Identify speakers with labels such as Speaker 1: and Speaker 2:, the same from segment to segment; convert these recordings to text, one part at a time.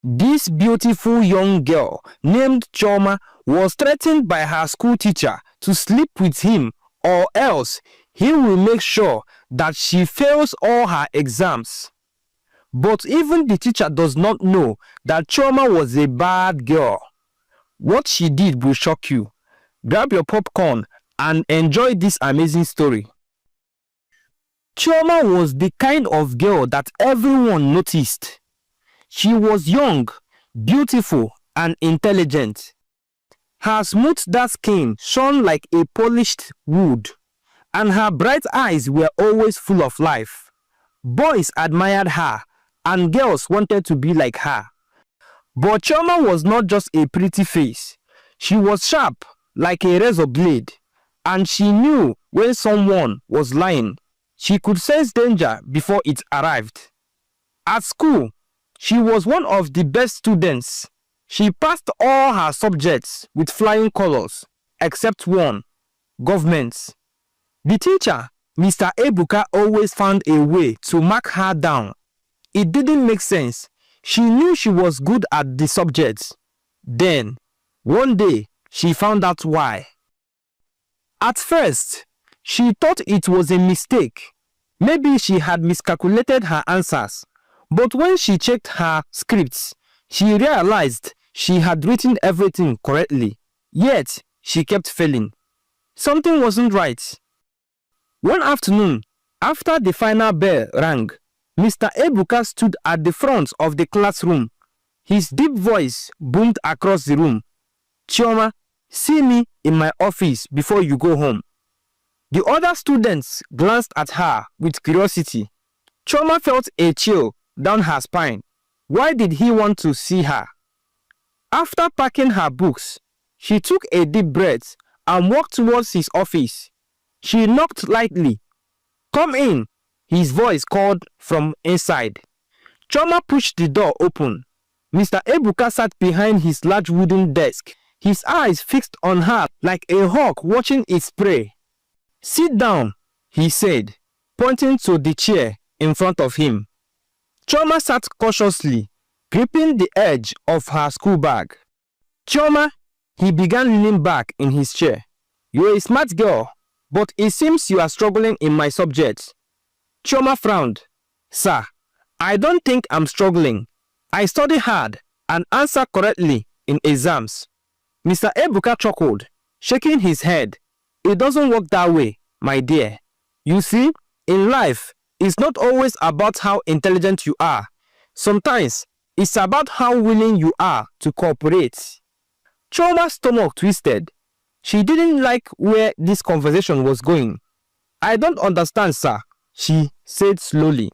Speaker 1: This beautiful young girl named Chioma was threatened by her school teacher to sleep with him, or else he will make sure that she fails all her exams. But even the teacher does not know that Chioma was a bad girl. What she did will shock you. Grab your popcorn and enjoy this amazing story. Chioma was the kind of girl that everyone noticed. She was young, beautiful, and intelligent. Her smooth dark skin shone like a polished wood, and her bright eyes were always full of life. Boys admired her, and girls wanted to be like her. But Chioma was not just a pretty face. She was sharp like a razor blade, and she knew when someone was lying. She could sense danger before it arrived. At school, she was one of the best students. She passed all her subjects with flying colors, except one, government. The teacher, Mr. Ebuka, always found a way to mark her down. It didn't make sense. She knew she was good at the subjects. Then, one day, she found out why. At first, she thought it was a mistake. Maybe she had miscalculated her answers. But when she checked her scripts, she realized she had written everything correctly. Yet, she kept failing. Something wasn't right. One afternoon, after the final bell rang, Mr. Ebuka stood at the front of the classroom. His deep voice boomed across the room. Chioma, see me in my office before you go home. The other students glanced at her with curiosity. Chioma felt a chill down her spine. Why did he want to see her? After packing her books, she took a deep breath and walked towards his office. She knocked lightly. Come in, his voice called from inside. Chioma pushed the door open. Mr. Ebuka sat behind his large wooden desk, his eyes fixed on her like a hawk watching its prey. Sit down, he said, pointing to the chair in front of him. Chioma sat cautiously, gripping the edge of her school bag. Chioma, he began leaning back in his chair. You're a smart girl, but it seems you are struggling in my subjects. Chioma frowned. Sir, I don't think I'm struggling. I study hard and answer correctly in exams. Mr. Ebuka chuckled, shaking his head. It doesn't work that way, my dear. You see, in life, it's not always about how intelligent you are. Sometimes, it's about how willing you are to cooperate. Chioma's stomach twisted. She didn't like where this conversation was going. I don't understand, sir, she said slowly.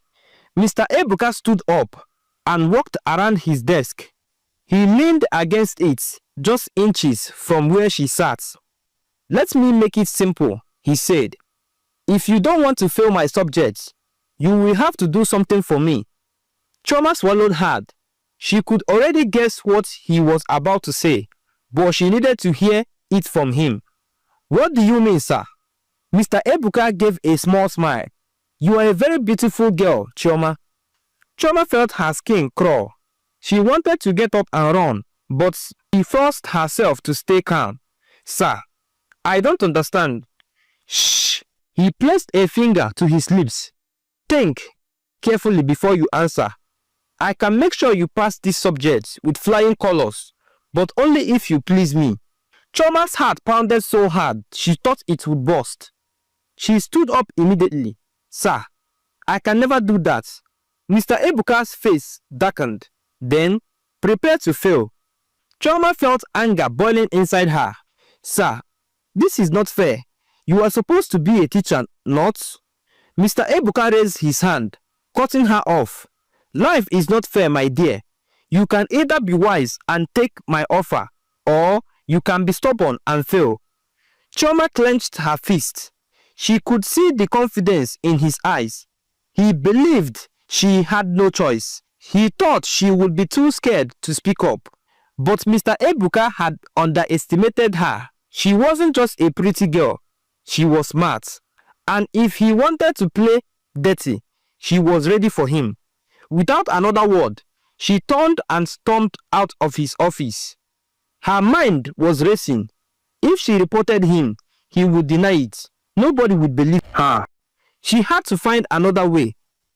Speaker 1: Mr. Ebuka stood up and walked around his desk. He leaned against it, just inches from where she sat. Let me make it simple, he said. If you don't want to fail my subjects, you will have to do something for me. Chioma swallowed hard. She could already guess what he was about to say, but she needed to hear it from him. What do you mean, sir? Mr. Ebuka gave a small smile. You are a very beautiful girl, Chioma. Chioma felt her skin crawl. She wanted to get up and run, but she forced herself to stay calm. Sir, I don't understand. Shh. He placed a finger to his lips. Think carefully before you answer. I can make sure you pass this subject with flying colors, but only if you please me. Chioma's heart pounded so hard she thought it would burst. She stood up immediately. Sir, I can never do that. Mr. Ebuka's face darkened. Then, prepare to fail. Chioma felt anger boiling inside her. Sir, this is not fair. You are supposed to be a teacher, not? Mr. Ebuka raised his hand, cutting her off. Life is not fair, my dear. You can either be wise and take my offer, or you can be stubborn and fail. Chioma clenched her fist. She could see the confidence in his eyes. He believed she had no choice. He thought she would be too scared to speak up. But Mr. Ebuka had underestimated her. She wasn't just a pretty girl. She was smart. And if he wanted to play dirty, she was ready for him. Without another word, She turned and stormed out of his office. Her mind was racing. If she reported him, he would deny it. Nobody would believe her. She had to find another way,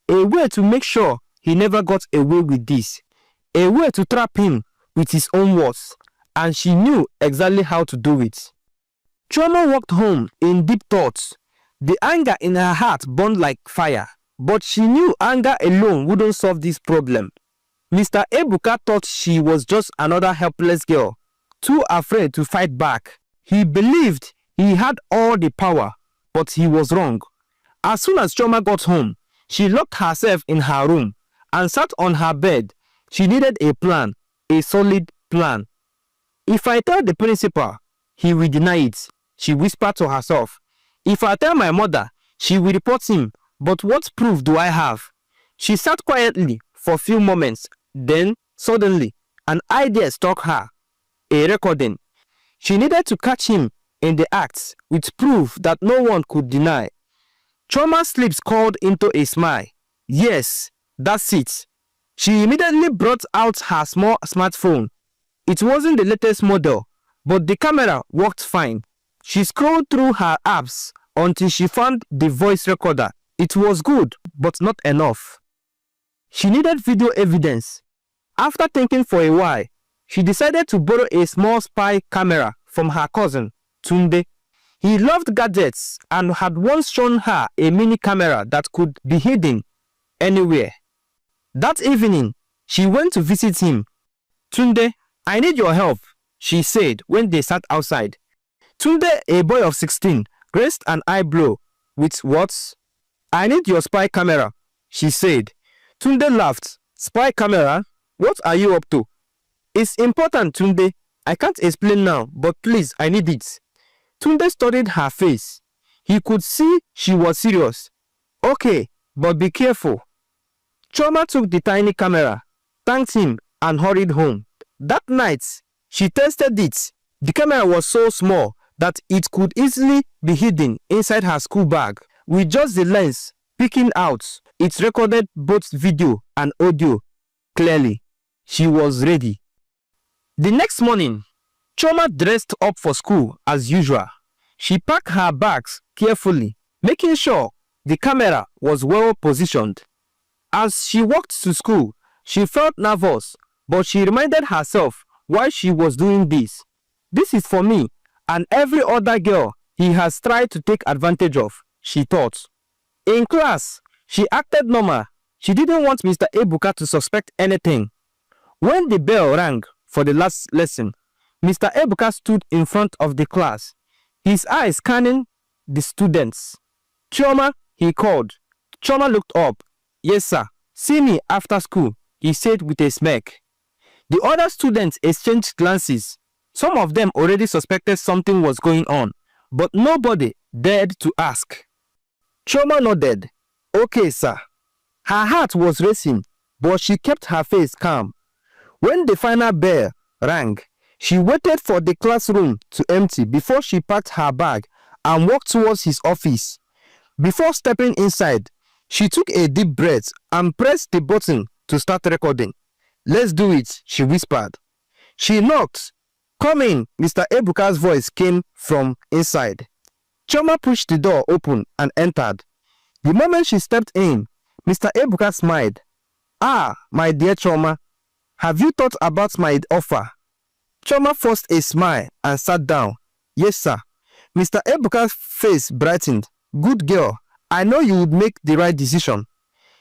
Speaker 1: a way to make sure he never got away with this, a way to trap him with his own words, and she knew exactly how to do it. Chioma walked home in deep thoughts. The anger in her heart burned like fire, but she knew anger alone wouldn't solve this problem. Mr. Ebuka thought she was just another helpless girl, too afraid to fight back. He believed he had all the power, but he was wrong. As soon as Chioma got home, she locked herself in her room and sat on her bed. She needed a plan, a solid plan. If I tell the principal, he will deny it, she whispered to herself. If I tell my mother, she will report him, but what proof do I have? She sat quietly for a few moments. Then, suddenly, an idea struck her. A recording. She needed to catch him in the act with proof that no one could deny. Chioma's lips curled into a smile. Yes, that's it. She immediately brought out her small smartphone. It wasn't the latest model, but the camera worked fine. She scrolled through her apps until she found the voice recorder. It was good, but not enough. She needed video evidence. After thinking for a while, she decided to borrow a small spy camera from her cousin, Tunde. He loved gadgets and had once shown her a mini camera that could be hidden anywhere. That evening, she went to visit him. Tunde, I need your help, she said when they sat outside. Tunde, a boy of 16, raised an eyebrow with words. I need your spy camera, she said. Tunde laughed. Spy camera? What are you up to? It's important, Tunde. I can't explain now, but please, I need it. Tunde studied her face. He could see she was serious. Okay, but be careful. Chioma took the tiny camera, thanked him, and hurried home. That night, she tested it. The camera was so small that it could easily be hidden inside her school bag. With just the lens peeking out, it recorded both video and audio clearly. She was ready. The next morning, Chioma dressed up for school as usual. She packed her bags carefully, making sure the camera was well positioned. As she walked to school, she felt nervous, but she reminded herself why she was doing this. This is for me and every other girl he has tried to take advantage of, she thought. In class, she acted normal. She didn't want Mr. Ebuka to suspect anything. When the bell rang for the last lesson, Mr. Ebuka stood in front of the class, his eyes scanning the students. Chioma, he called. Chioma looked up. Yes, sir. See me after school, he said with a smirk. The other students exchanged glances. Some of them already suspected something was going on, but nobody dared to ask. Chioma nodded. Okay, sir. Her heart was racing, but she kept her face calm. When the final bell rang, she waited for the classroom to empty before she packed her bag and walked towards his office. Before stepping inside, she took a deep breath and pressed the button to start recording. Let's do it, she whispered. She knocked. Come in, Mr. Ebuka's voice came from inside. Chioma pushed the door open and entered. The moment she stepped in, Mr. Ebuka smiled. Ah, my dear Chioma, have you thought about my offer? Chioma forced a smile and sat down. Yes, sir. Mr. Ebuka's face brightened. Good girl, I know you would make the right decision.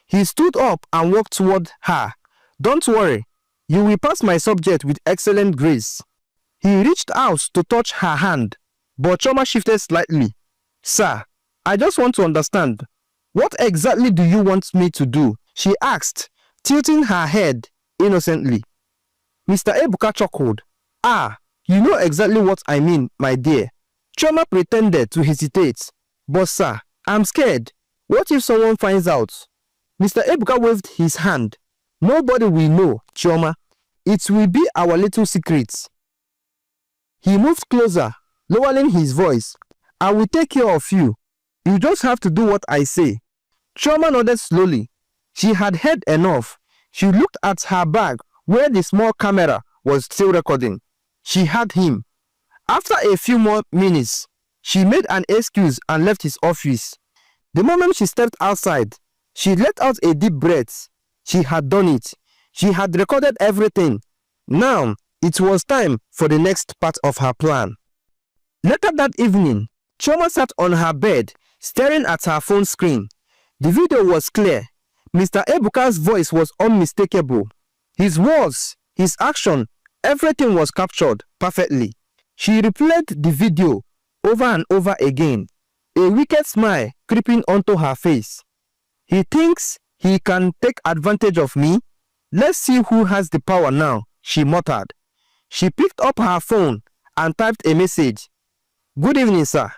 Speaker 1: He stood up and walked toward her. Don't worry, you will pass my subject with excellent grace. He reached out to touch her hand, but Chioma shifted slightly. Sir, I just want to understand. What exactly do you want me to do? She asked, tilting her head innocently. Mr. Ebuka chuckled. Ah, you know exactly what I mean, my dear. Chioma pretended to hesitate. But sir, I'm scared. What if someone finds out? Mr. Ebuka waved his hand. Nobody will know, Chioma. It will be our little secret. He moved closer, lowering his voice. I will take care of you. You just have to do what I say. Chioma nodded slowly. She had heard enough. She looked at her bag where the small camera was still recording. She had him. After a few more minutes, she made an excuse and left his office. The moment she stepped outside, she let out a deep breath. She had done it. She had recorded everything. Now, it was time for the next part of her plan. Later that evening, Chioma sat on her bed, staring at her phone screen. The video was clear. Mr. Ebuka's voice was unmistakable. His words, his action, everything was captured perfectly. She replayed the video over and over again, a wicked smile creeping onto her face. He thinks he can take advantage of me? Let's see who has the power now, she muttered. She picked up her phone and typed a message. Good evening, sir.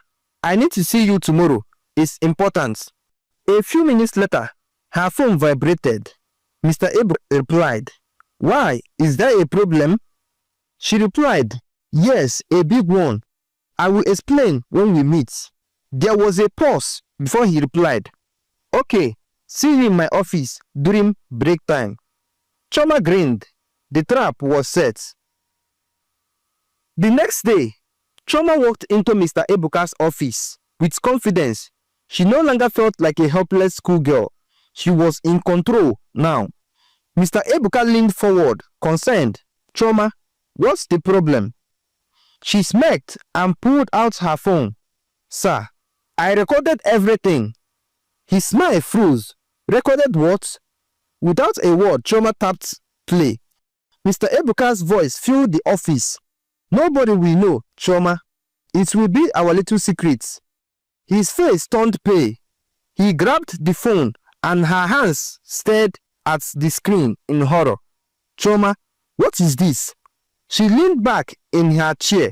Speaker 1: I need to see you tomorrow. It's important. A few minutes later, her phone vibrated. Mr. Ebu replied, Why? Is there a problem? She replied, Yes, a big one. I will explain when we meet. There was a pause before he replied, Okay, see you in my office during break time. Chioma grinned. The trap was set. The next day, Chioma walked into Mr. Ebuka's office with confidence. She no longer felt like a helpless schoolgirl. She was in control now. Mr. Ebuka leaned forward, concerned. Chioma, what's the problem? She smirked and pulled out her phone. Sir, I recorded everything. His smile froze. Recorded what? Without a word, Chioma tapped play. Mr. Ebuka's voice filled the office. Nobody will know, Chioma. It will be our little secret. His face turned pale. He grabbed the phone and her hands stared at the screen in horror. Chioma, what is this? She leaned back in her chair,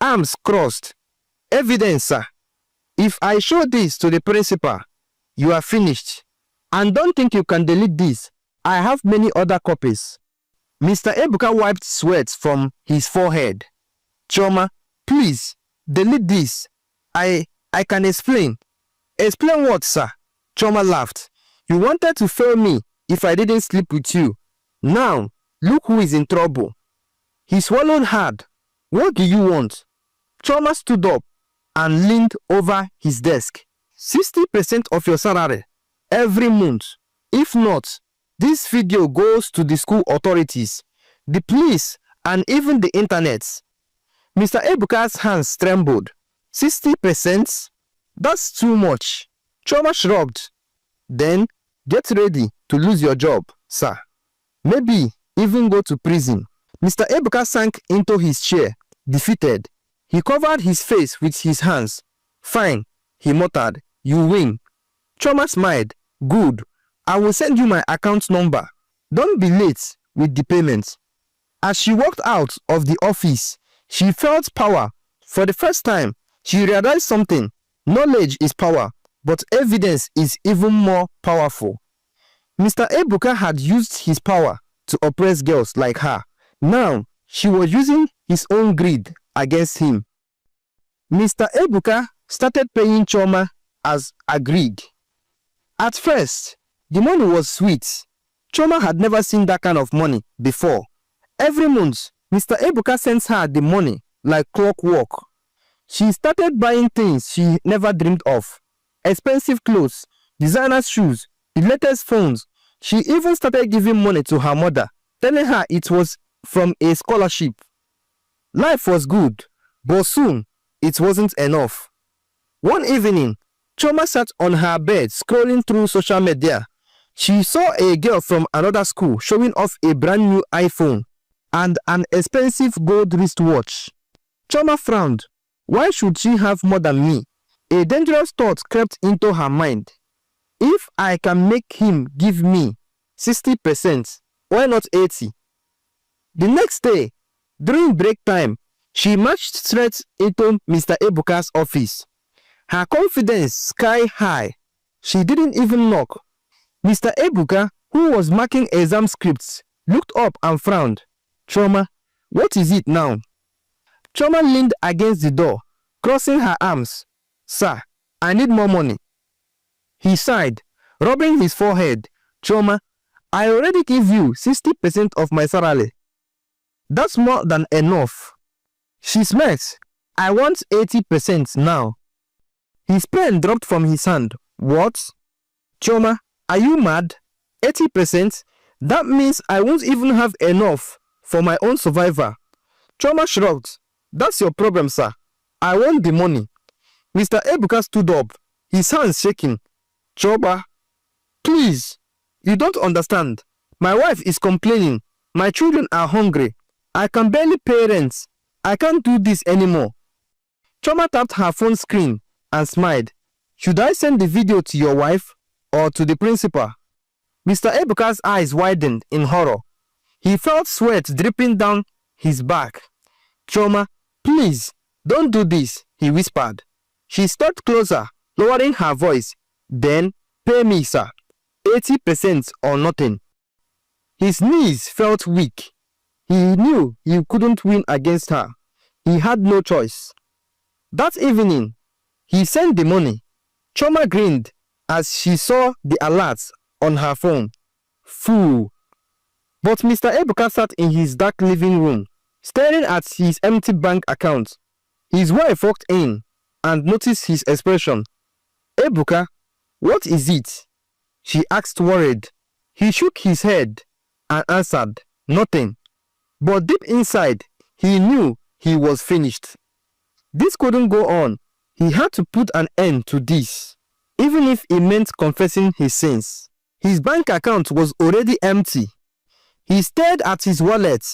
Speaker 1: arms crossed. Evidence, sir. If I show this to the principal, you are finished. And don't think you can delete this. I have many other copies. Mr. Ebuka wiped sweat from his forehead. Chioma, please, delete this. I can explain. Explain what, sir? Chioma laughed. You wanted to fail me if I didn't sleep with you. Now, look who is in trouble. He swallowed hard. What do you want? Chioma stood up and leaned over his desk. 60% of your salary every month. If not, this video goes to the school authorities, the police, and even the internet. Mr. Ebuka's hands trembled. 60%? That's too much. Chioma shrugged. Then, get ready to lose your job, sir. Maybe even go to prison. Mr. Ebuka sank into his chair, defeated. He covered his face with his hands. Fine, he muttered. You win. Chioma smiled. Good. I will send you my account number. Don't be late with the payment. As she walked out of the office, she felt power. For the first time, she realized something. Knowledge is power, but evidence is even more powerful. Mr. Ebuka had used his power to oppress girls like her. Now, she was using his own greed against him. Mr. Ebuka started paying Chioma as agreed. At first, the money was sweet. Chioma had never seen that kind of money before. Every month, Mr. Ebuka sends her the money like clockwork. She started buying things she never dreamed of. Expensive clothes, designer shoes, the latest phones. She even started giving money to her mother, telling her it was from a scholarship. Life was good, but soon it wasn't enough. One evening, Chioma sat on her bed scrolling through social media. She saw a girl from another school showing off a brand new iPhone and an expensive gold wristwatch. Chioma frowned. Why should she have more than me? A dangerous thought crept into her mind. If I can make him give me 60%, why not 80%? The next day, during break time, she marched straight into Mr. Ebuka's office. Her confidence sky high. She didn't even knock. Mr. Ebuka, who was marking exam scripts, looked up and frowned. Chioma, what is it now? Chioma leaned against the door, crossing her arms. Sir, I need more money. He sighed, rubbing his forehead. Chioma, I already give you 60% of my salary. That's more than enough. She smirks. I want 80% now. His pen dropped from his hand. What? Chioma, are you mad? 80%? That means I won't even have enough for my own survivor. Chioma shrugged. That's your problem, sir. I want the money. Mr. Ebuka stood up, his hands shaking. Chioma, please. You don't understand. My wife is complaining. My children are hungry. I can barely pay rent. I can't do this anymore. Chioma tapped her phone screen and smiled. Should I send the video to your wife or to the principal? Mr. Ebuka's eyes widened in horror. He felt sweat dripping down his back. Chioma, please, don't do this, he whispered. She stepped closer, lowering her voice. Then, pay me, sir. 80% or nothing. His knees felt weak. He knew he couldn't win against her. He had no choice. That evening, he sent the money. Chioma grinned as she saw the alerts on her phone. Fool. But Mr. Ebuka sat in his dark living room, staring at his empty bank account. His wife walked in and noticed his expression. Ebuka, what is it? She asked worried. He shook his head and answered, nothing. But deep inside, he knew he was finished. This couldn't go on. He had to put an end to this, even if it meant confessing his sins. His bank account was already empty. He stared at his wallet.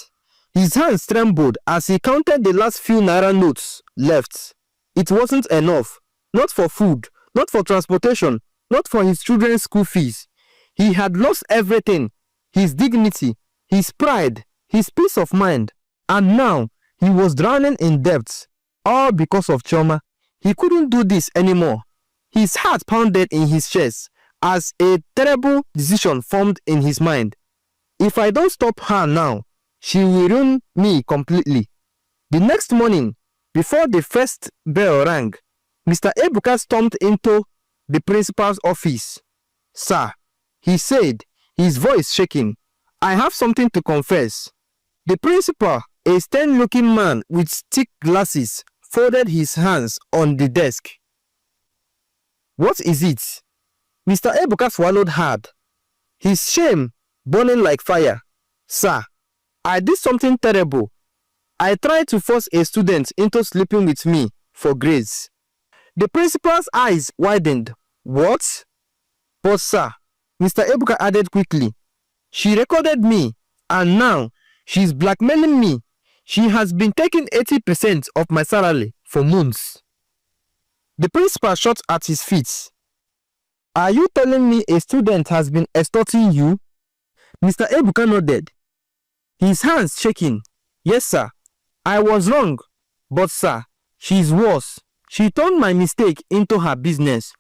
Speaker 1: His hands trembled as he counted the last few naira notes left. It wasn't enough. Not for food, not for transportation, not for his children's school fees. He had lost everything. His dignity, his pride, his peace of mind. And now, he was drowning in debt. All because of Chioma. He couldn't do this anymore. His heart pounded in his chest as a terrible decision formed in his mind. If I don't stop her now, she will ruin me completely. The next morning, before the first bell rang, Mr. Ebuka stormed into the principal's office. Sir, he said, his voice shaking, I have something to confess. The principal, a stern-looking man with thick glasses, folded his hands on the desk. What is it? Mr. Ebuka swallowed hard, his shame burning like fire. Sir, I did something terrible. I tried to force a student into sleeping with me for grades. The principal's eyes widened. What? But sir, Mr. Ebuka added quickly, she recorded me and now she's blackmailing me. She has been taking 80% of my salary for months. The principal shot at his feet. Are you telling me a student has been extorting you? Mr. Ebuka nodded, his hands shaking. Yes, sir. I was wrong. But, sir, she's worse. She turned my mistake into her business.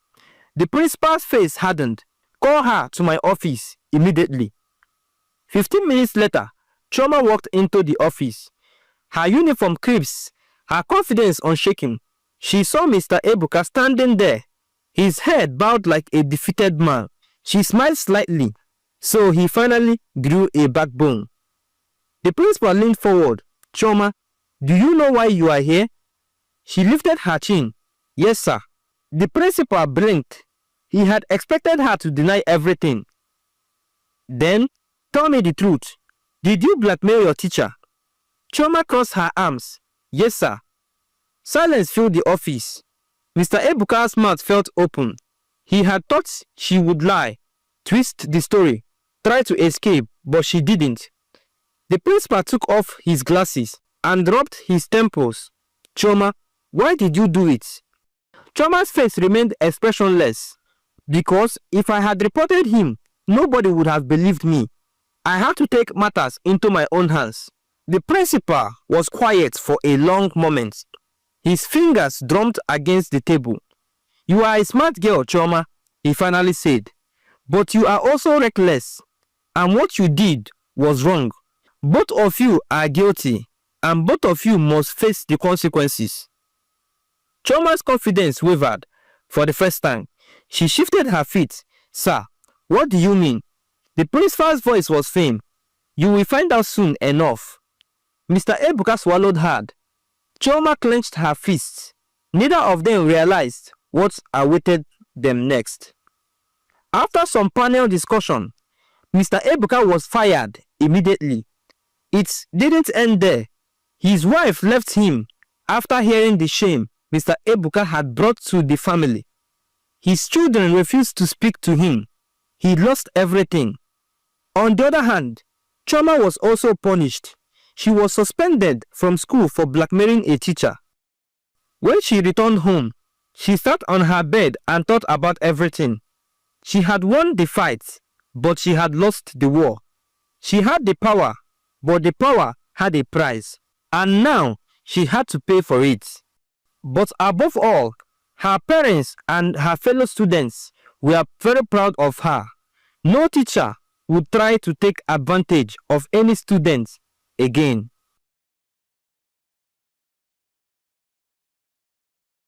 Speaker 1: The principal's face hardened. Call her to my office immediately. 15 minutes later, Chioma walked into the office. Her uniform crisp, her confidence unshaken. She saw Mr. Ebuka standing there, his head bowed like a defeated man. She smiled slightly, so he finally grew a backbone. The principal leaned forward. Chioma, do you know why you are here? She lifted her chin. Yes, sir. The principal blinked. He had expected her to deny everything. Then, tell me the truth. Did you blackmail your teacher? Chioma crossed her arms. Yes, sir. Silence filled the office. Mr. Ebuka's mouth felt open. He had thought she would lie, twist the story, try to escape, but she didn't. The principal took off his glasses and rubbed his temples. Chioma, why did you do it? Chioma's face remained expressionless. Because if I had reported him, nobody would have believed me. I had to take matters into my own hands. The principal was quiet for a long moment. His fingers drummed against the table. You are a smart girl, Chioma, he finally said. But you are also reckless. And what you did was wrong. Both of you are guilty. And both of you must face the consequences. Chioma's confidence wavered for the first time. She shifted her feet. Sir, what do you mean? The principal's voice was firm. You will find out soon enough. Mr. Ebuka swallowed hard. Chioma clenched her fists. Neither of them realized what awaited them next. After some panel discussion, Mr. Ebuka was fired immediately. It didn't end there. His wife left him after hearing the shame Mr. Ebuka had brought to the family. His children refused to speak to him. He lost everything. On the other hand, Chioma was also punished. She was suspended from school for blackmailing a teacher. When she returned home, she sat on her bed and thought about everything. She had won the fight, but she had lost the war. She had the power, but the power had a price, and now she had to pay for it. But above all, her parents and her fellow students were very proud of her. No teacher would try to take advantage of any student again.